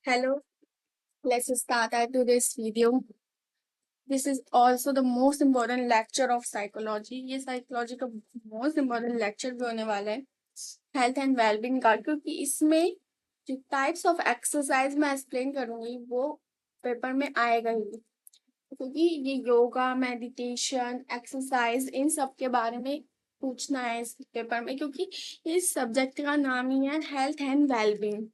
Hello, let's start our today's video. This is also the most important lecture of psychology. ये psychology का most important lecture भी होने वाला है health and wellbeing का, क्योंकि इसमें जो टाइप्स ऑफ एक्सरसाइज मैं एक्सप्लेन करूंगी वो पेपर में आएगा ही, क्योंकि ये योगा, मेडिटेशन, एक्सरसाइज इन सब के बारे में पूछना है इस पेपर में, क्योंकि इस सब्जेक्ट का नाम ही है हेल्थ एंड वेलबींग।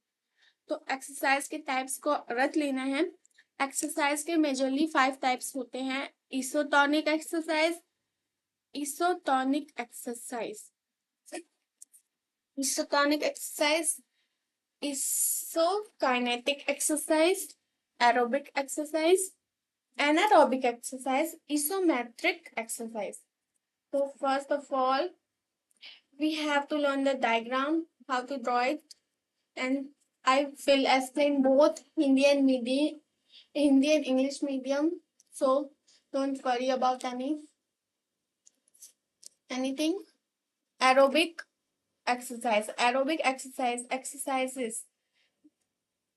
तो एक्सरसाइज के टाइप्स को रट लेना है। एक्सरसाइज के मेजरली 5 टाइप्स होते हैं। Isotonic exercise, isotonic exercise, isotonic exercise, isokinetic exercise, aerobic exercise, anaerobic exercise, isometric exercise. So first of all, we have to learn the diagram, how to draw it, and I will explain both Hindi and English medium. So don't worry about anything. Aerobic exercise. Aerobic exercises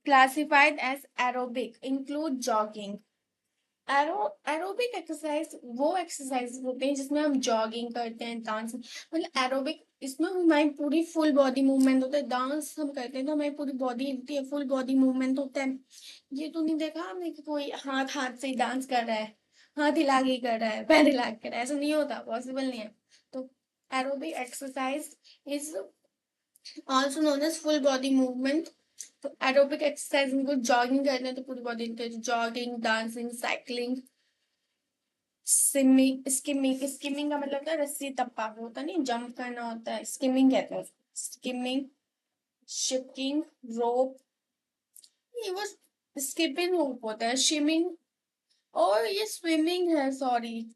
classified as aerobic include jogging. Aerobic exercise वो exercise होते हैं जिसमें हम jogging करते हैं, dance, मतलब aerobic इसमें हमारी पूरी फुल बॉडी मूवमेंट होता है। डांस हम करते हैं तो हमारी पूरी बॉडी हिलती है, फुल बॉडी मूवमेंट होता है। ये तो नहीं देखा हमने कि कोई हाथ हाथ से डांस कर रहा है, हाथ हिला के कर रहा है, पैर हिला के कर रहा है, ऐसा नहीं होता, पॉसिबल नहीं है। तो aerobic exercise is also known as full body movement. तो एरोबिक एक्सरसाइज में जॉगिंग करते हैं तो पूरी body jogging, dancing, cycling, swimming, skimming. Skimming का मतलब होता है रस्सी टप्पा, होता नहीं, जंप करना होता है, स्किमिंग कहते हैं। स्किमिंग, शिपिंग रोप, ये वो स्किपिंग रोप होता है, स्विमिंग, और ये स्विमिंग है, सॉरी,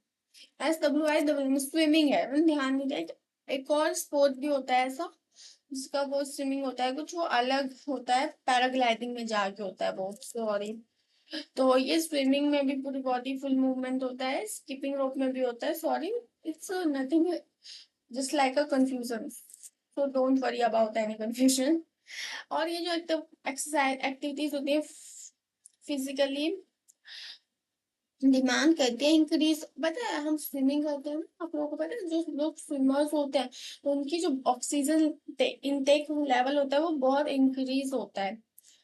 SWIMMING स्विमिंग है, ध्यान नहीं दिया। एक और स्पोर्ट भी होता है ऐसा जिसका वो स्विमिंग होता है, कुछ वो अलग होता है, पैराग्लाइडिंग में जाके होता है वो, सॉरी। तो ये स्विमिंग में भी पूरी बॉडी फुल मूवमेंट होता है, स्किपिंग रोप में भी होता है, sorry, it's nothing, just like a confusion, so don't worry about any confusion. और ये जो एक्सरसाइज एक्टिविटीज होती है फिजिकली डिमांड करते हैं इंक्रीज, पता है हम स्विमिंग करते हैं ना, आप लोगों को पता है जो लोग स्विमर्स होते हैं तो उनकी जो ऑक्सीजन इनटेक लेवल होता है वो बहुत इंक्रीज होता है।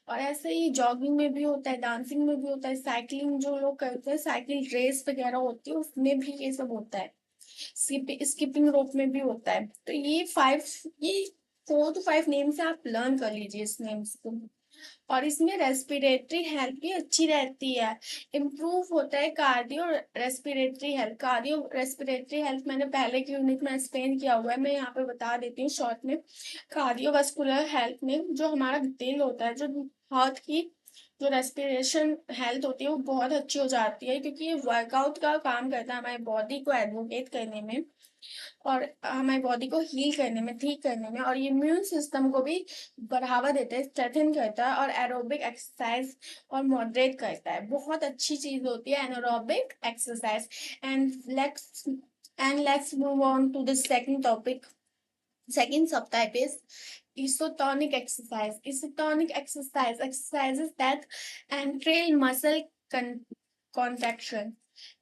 और ऐसे ही जॉगिंग में भी होता है, डांसिंग में भी होता है, साइकिलिंग जो लोग करते हैं, साइकिल रेस वगैरह होती है उसमें भी ये सब होता है, स्किपिंग रोप में भी होता है। तो ये 4 to 5 नेम से आप लर्न कर लीजिए इस नेम्स को। और इसमें रेस्पिरेटरी हेल्थ भी अच्छी रहती है, इम्प्रूव होता है cardio respiratory health. Cardio respiratory health मैंने पहले की यूनिट में एक्सप्लेन किया हुआ है, मैं यहाँ पे बता देती हूँ शॉर्ट में। कार्डियोवास्कुलर हेल्थ में जो हमारा दिल होता है, जो हार्ट की जो रेस्पिरेशन हेल्थ होती है वो बहुत अच्छी हो जाती है, क्योंकि ये वर्कआउट का काम करता है हमारी बॉडी को एडवोकेट करने में और हमारी बॉडी को हील करने में, ठीक करने में, और इम्यून सिस्टम को भी बढ़ावा देता है, स्ट्रेथन करता है, और एरोबिक एक्सरसाइज और मॉडरेट करता है। बहुत अच्छी चीज होती है anaerobic exercise. And let's move on to the second topic. Second subtype is isotonic exercise. Isotonic exercises that entail muscle contraction.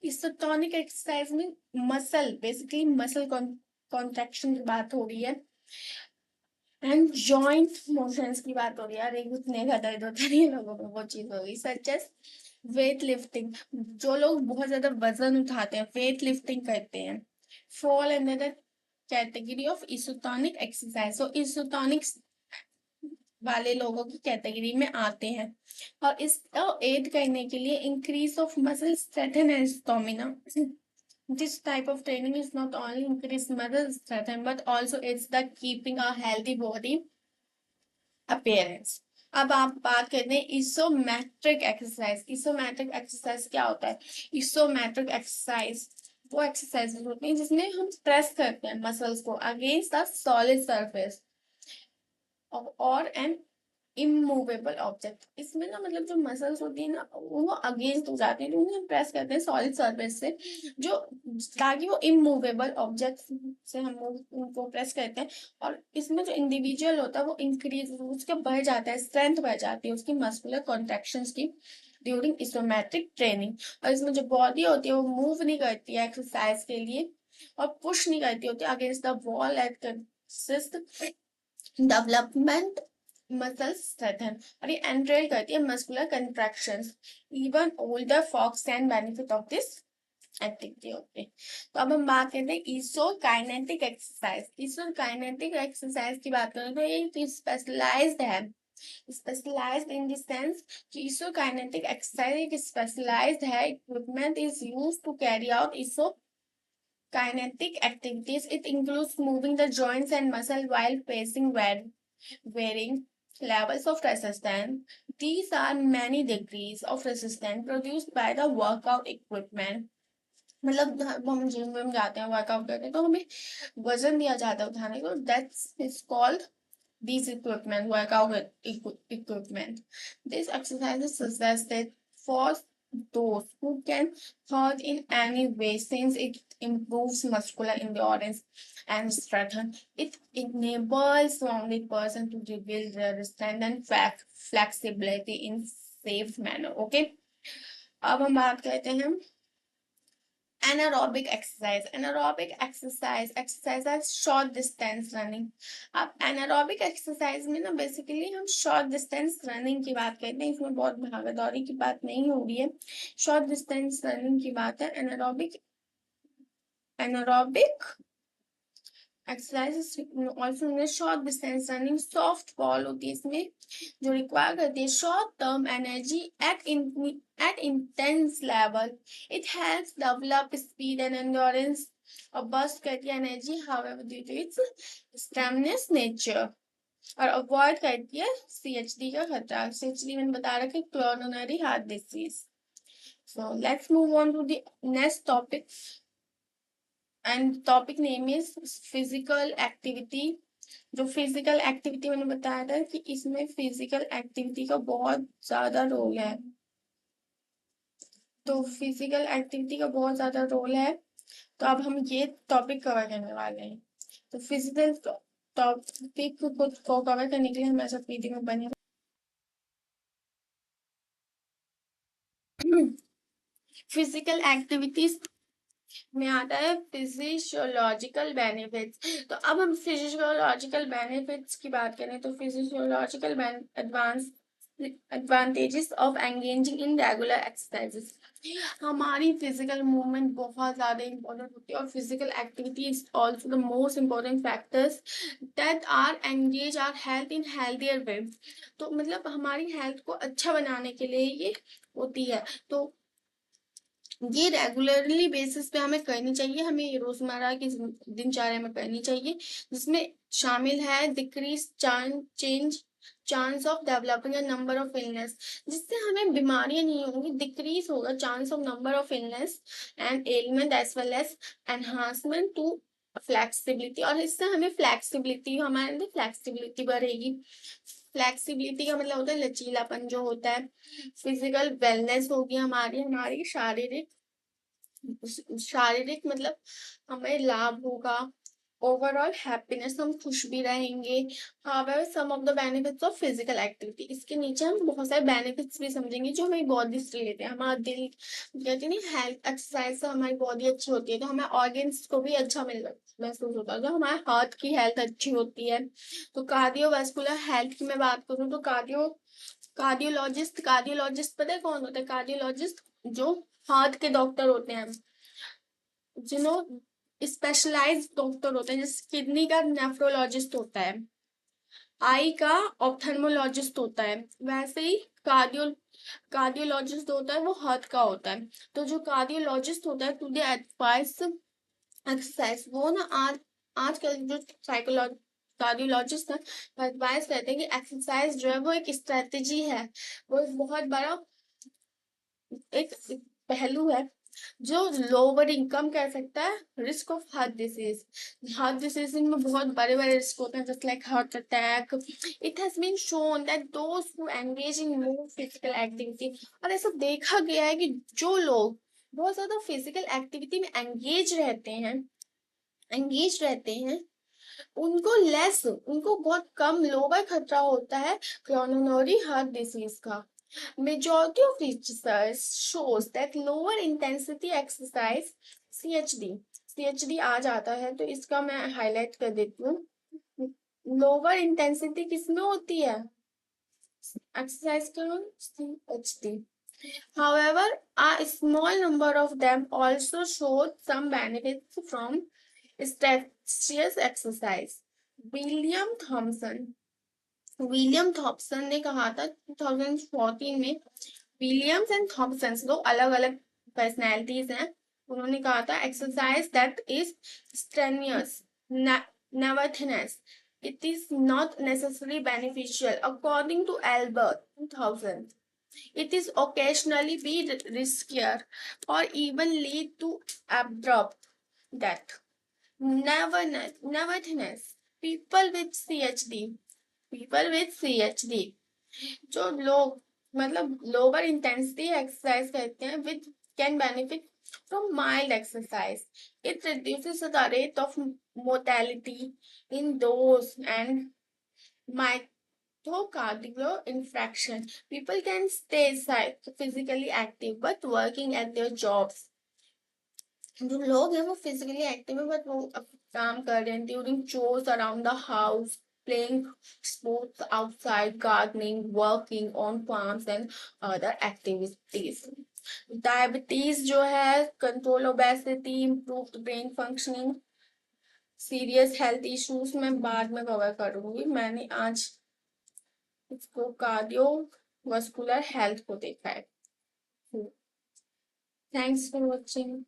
Isotonic exercise में मसल कॉन्ट्रैक्शन की बात हो रही है, एंड जॉइंट मोशंस की बात हो रही है। अरे घुटने का दर्द होता नहीं लोगों को, वो चीज हो गई। सच एज वेट लिफ्टिंग, जो लोग बहुत ज्यादा वजन उठाते हैं, वेट लिफ्टिंग करते हैं, fall under the category of isotonic exercise. तो इसोटोनिक वाले लोगों की कैटेगरी में आते हैं। और इसको एड करने के लिए increase of muscle strength and stamina. This type of training is not only increase muscle strength but also aids the keeping a healthy body appearance. अब आप बात करते हैं इसोमेट्रिक एक्सरसाइज। इसोमेट्रिक एक्सरसाइज क्या होता है? इसोमेट्रिक एक्सरसाइज वो exercise होती है जिसमें हम प्रेस करते हैं मसल्स को अगेंस्ट द सॉलिड सरफेस और एन इमूवेबल ऑब्जेक्ट, इसमें ना मतलब जो मसल्स होती है ना वो अगेंस्ट हो जाती है, तो उन्हें प्रेस करते हैं सॉलिड सरफेस से, जो ताकि वो इमूवेबल ऑब्जेक्ट से हम उनको प्रेस करते हैं। और इसमें जो इंडिविजुअल होता है वो इंक्रीज उसका बढ़ जाता है, स्ट्रेंथ बढ़ जाती है उसकी मस्कुलर कॉन्ट्रेक्शंस की ड्यूरिंग इसोमेट्रिक ट्रेनिंग। और इसमें जो बॉडी होती है वो मूव नहीं करती है एक्सरसाइज के लिए और पुश नहीं करती होती against the wall at consist development muscles strengthen. और ये एंट्रेल करती है muscular contractions. Even older folks can benefit of this activity होती है। तो अब हम बात करते हैं इसोकाइनेटिक एक्सरसाइज। इसोकाइनेटिक एक्सरसाइज की बात करें तो ये स्पेशलाइज्ड है, स्पेशलाइज्ड इन द सेंस कि इसोकाइनेटिक एक्सरसाइज एक स्पेशलाइज्ड है, equipment is used to carry out iso kinetic activities. It includes moving the joints and muscle while facing varying levels of resistance. These are many degrees of resistance produced by the workout equipment. मतलब जब हम gym में जाते हैं workout करते हैं तो हमें वजन दिया जाता है उठाने को, that's is called these equipment workout equipment. This exercise is suggested for those who can hurt in any way since it improves muscular endurance and strength. It enables rounded person to rebuild their strength and flexibility in safe manner. Okay, अब हम बात करते हैं anaerobic exercise. Anaerobic exercise है short distance running. अब anaerobic exercise में ना basically हम शॉर्ट डिस्टेंस रनिंग की बात करते हैं, इसमें बहुत भागा दौड़ी की बात नहीं हो रही है, शॉर्ट डिस्टेंस रनिंग की बात है। Anaerobic anaerobic exercise also short distance running soft ball होती है इसमें, जो रिक्वायर करती है short term energy at intense level. It helps develop speed and endurance और बर्स्ट करती है energy however due to its strenuous nature. और अवॉइड करती है सीएचडी का खतरा। सीएचडी मैंने बता रखा है coronary heart disease. So let's move on to the next topic and topic name is physical activity. जो फिजिकल एक्टिविटी मैंने बताया था कि इसमें फिजिकल एक्टिविटी का बहुत ज्यादा रोल है, तो फिजिकल एक्टिविटी का बहुत ज्यादा रोल है, तो अब हम ये टॉपिक कवर करने वाले हैं। तो फिजिकल टॉपिक को कवर करने के लिए हमारे साथ वीडियो में बने फिजिकल एक्टिविटीज में आता है फिजियोलॉजिकल बेनिफिट्स। तो अब हम फिजियोलॉजिकल बेनिफिट्स की बात करें तो physiological advantages of engaging in regular exercises. हमारी फिजिकल मूवमेंट बहुत ज्यादा इंपॉर्टेंट होती है और physical activity is also the most important factors that are engage our health in healthier way. तो मतलब हमारी हेल्थ को अच्छा बनाने के लिए ये होती है, तो ये रेगुलरली बेसिस पे हमें करनी चाहिए, हमें रोजमर्रा की दिनचर्या में करनी चाहिए, जिसमें शामिल है decrease chance of developing a number of illness, जिससे हमें बीमारियां नहीं होंगी, डिक्रीज होगा chance of number of illness and element as well as enhancement to flexibility. और इससे हमें फ्लेक्सिबिलिटी, हमारे अंदर फ्लेक्सिबिलिटी बढ़ेगी। फ्लेक्सिबिलिटी का मतलब होता है लचीलापन जो होता है। फिजिकल वेलनेस होगी हमारी, हमारी शारीरिक शारीरिक मतलब हमें लाभ होगा। ओवरऑल हैप्पीनेस, हम खुश भी रहेंगे। However some of the benefits of physical activity, इसके नीचे हम बहुत सारे बेनिफिट्स भी समझेंगे जो हमारी बॉडी से रिलेटेड है। हमारा दिल कहते नहीं हेल्थ एक्सरसाइज से हमारी बॉडी अच्छी होती है तो हमें ऑर्गेन्स को भी अच्छा महसूस होता है, तो हमारे हार्ट की हेल्थ अच्छी होती है। तो कार्डियोवास्कुलर हेल्थ की मैं बात करूँ तो कार्डियोलॉजिस्ट पता है कौन होता है? कार्डियोलॉजिस्ट जो हार्ट के डॉक्टर होते हैं, जिन्हों स्पेशलाइज डॉक्टर होते हैं, जैसे किडनी का नेफ्रोलॉजिस्ट होता है, आई का ऑप्थेल्मोलॉजिस्ट होता है, वैसे ही कार्डियोलॉजिस्ट होता है वो हार्ट का होता है। तो जो कार्डियोलॉजिस्ट होता है टू दे एडवाइस एक्सरसाइज, वो ना आजकल जो कार्डियोलॉजिस्ट है एडवाइस करते हैं कि एक्सरसाइज जो है वो एक स्ट्रेटेजी है, वो एक बहुत बड़ा एक पहलू है जो लोअर इनकम कह सकता है, risk of heart disease. Heart disease में बहुत बड़े बड़े रिस्क होते हैं, just like heart attack. It has been shown that those who engage in more physical activity, और ऐसा देखा गया है कि जो लोग बहुत ज्यादा फिजिकल एक्टिविटी में एंगेज रहते हैं उनको बहुत कम लोअर खतरा होता है कोरोनरी हार्ट डिसीज का। Majority of research shows that lower intensity exercise, CHD आ जाता है, तो इसका मैं हाईलाइट कर देती हूँ। लोअर इंटेंसिटी किसमें होती है? एक्सरसाइज का नाम CHD। However, a small number of them also showed some benefits from strenuous exercise. William Thomson William Thomson ने कहा था 2014 में। विलियम्स एंड थॉम्सन दो अलग अलग पर्सनैलिटीज हैं। उन्होंने कहा था exercise that is strenuous nevertheless it is not necessary beneficial according to Albert 2000। It is occasionally be riskier or even lead to abrupt death. Nevertheless, people with CHD जो लोग मतलब लोअर इंटेंसिटी एक्सरसाइज करते हैं with can benefit from mild exercise. It reduces the rate of mortality in those and myocardial infarction. People can stay physically active but working at their jobs. जो लोग हैं वो physically active है but वो काम कर रहे हैं during chores around the house, playing sports outside, gardening, working on farms and other activities. Diabetes जो है, control obesity, improved brain functioning, serious health issues मैं बाद में कवर करूंगी। मैंने आज इसको कार्डियो वस्कुलर हेल्थ को देखा है। Thanks for watching.